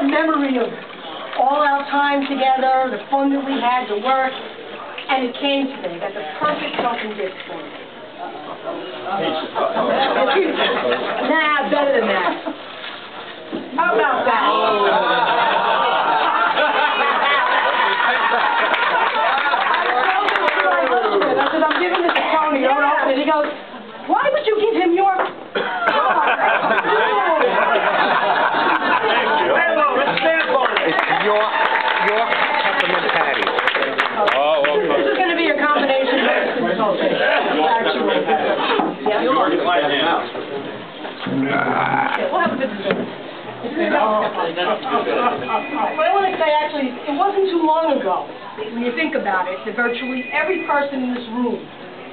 a memory of all our time together, the fun that we had, the work, and it came to me that the perfect open gift for me. Nah, better than that. How about that? I said, I'm giving this to Tony. And he goes, why would you give him your... Your peppermint patty. Oh, well, this is going to be a combination of actually. Yeah. You're quiet now. We'll have a good dessert. But I want to say, actually, it wasn't too long ago, when you think about it, that virtually every person in this room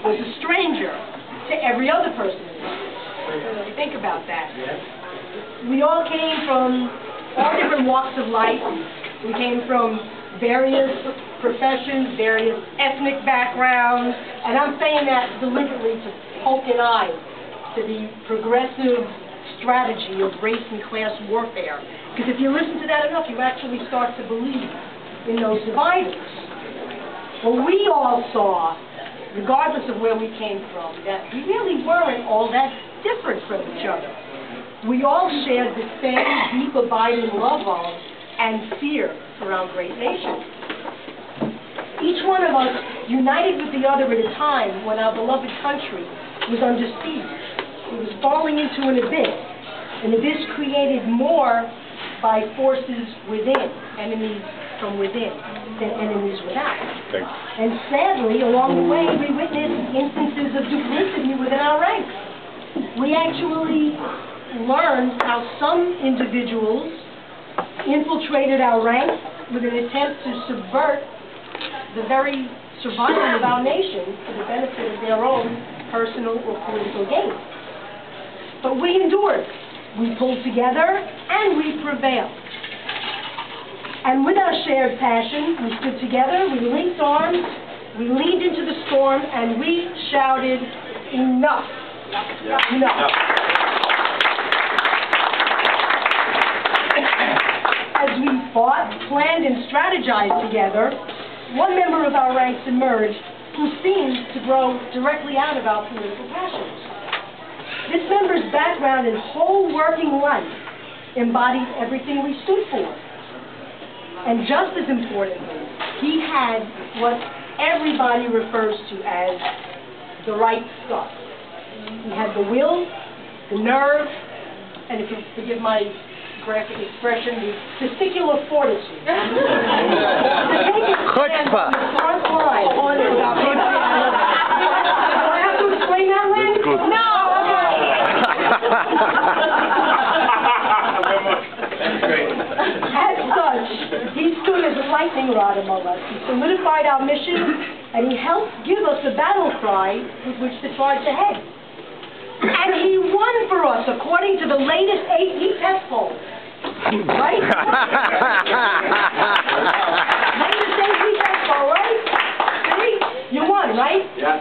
was a stranger to every other person in this room. When you think about that. We all came from all different walks of life. We came from various professions, various ethnic backgrounds, and I'm saying that deliberately to poke an eye to the progressive strategy of race and class warfare. Because if you listen to that enough, you actually start to believe in those dividers. Well, we all saw, regardless of where we came from, that we really weren't all that different from each other. We all shared the same deep, abiding love of and fear for our great nation. Each one of us united with the other at a time when our beloved country was under siege. It was falling into an abyss created more by forces within, enemies from within, than enemies without. Thanks. And sadly, along the way, we witnessed instances of duplicity within our ranks. We actually learned how some individuals infiltrated our ranks with an attempt to subvert the very survival of our nation for the benefit of their own personal or political gain. But we endured. We pulled together, and we prevailed. And with our shared passion, we stood together, we linked arms, we leaned into the storm, and we shouted, enough. Enough. As we fought, planned, and strategized together, one member of our ranks emerged who seemed to grow directly out of our political passions. This member's background and whole working life embodied everything we stood for. And just as importantly, he had what everybody refers to as the right stuff. He had the will, the nerve, and if you forgive my graphic expression, the testicular fortitude. Do I have to explain that, Lynn? No! As such, he stood as a lightning rod among us. He solidified our mission, and he helped give us a battle cry with which to charge ahead. And he won for us, according to the latest AP test poll. Right? Latest AP test poll, right? See? You won, right? Yeah.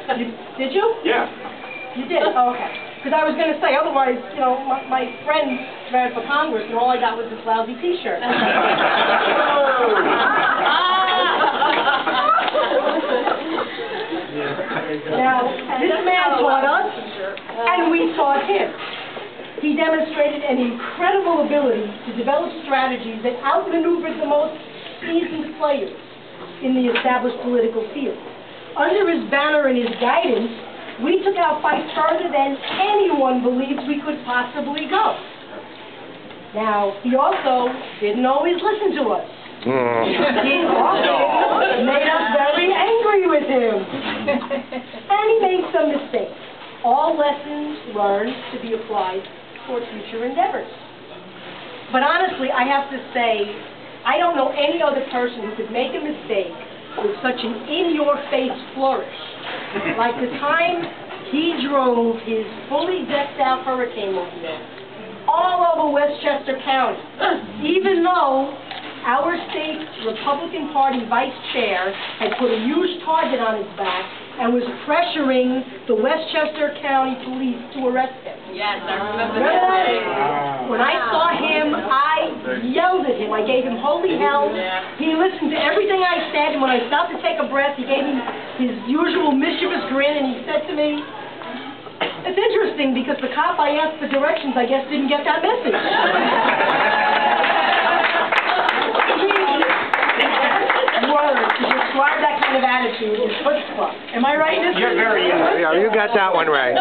Did you? Yeah. You did? Oh, okay. Because I was going to say, otherwise, you know, my friend ran for Congress, and all I got was this lousy T-shirt. Now, this man taught us, and we taught him. He demonstrated an incredible ability to develop strategies that outmaneuvered the most seasoned players in the established political field. Under his banner and his guidance, we took our fight further than anyone believed we could possibly go. Now, he also didn't always listen to us. He also made us very angry with him. And he made some mistakes. All lessons learned to be applied for future endeavors. But honestly, I have to say, I don't know any other person who could make a mistake with such an in-your-face flourish. Like the time he drove his fully decked-out Hurricanemobile all over Westchester County, even though our state's Republican Party vice chair had put a huge target on his back and was pressuring the Westchester County police to arrest him. Yes, I remember that day. When I saw him, I yelled at him. I gave him holy hell. He listened to everything I said, and when I stopped to take a breath, he gave me his usual mischievous grin, and he said to me, "It's interesting because the cop I asked for directions, I guess, didn't get that message." Words to describe that kind of attitude is chutzpah. Am I right? You're very, you got that one right.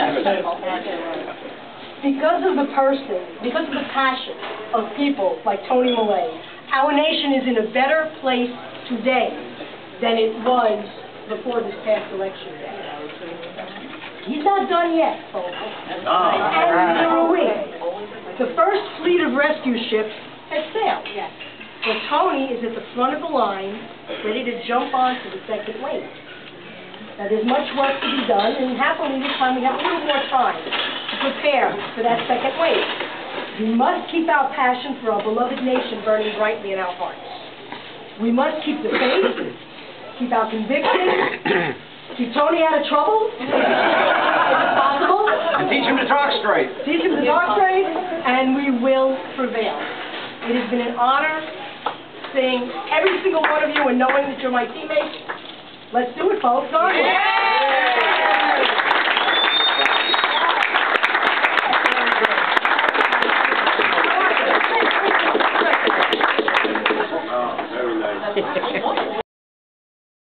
Because of the person, because of the passion of people like Tony Mele, our nation is in a better place today than it was before this past election day. He's not done yet, folks. And neither are we. The first fleet of rescue ships has sailed. But Tony is at the front of the line, ready to jump onto the second wave. Now, there's much work to be done, and happily this time we have a little more time to prepare for that second wave. We must keep our passion for our beloved nation burning brightly in our hearts. We must keep the faith, keep our conviction, keep Tony out of trouble, if it's possible. And teach him to talk straight. Teach him to talk straight, and we will prevail. It has been an honor seeing every single one of you and knowing that you're my teammates. Let's do it, folks. All right.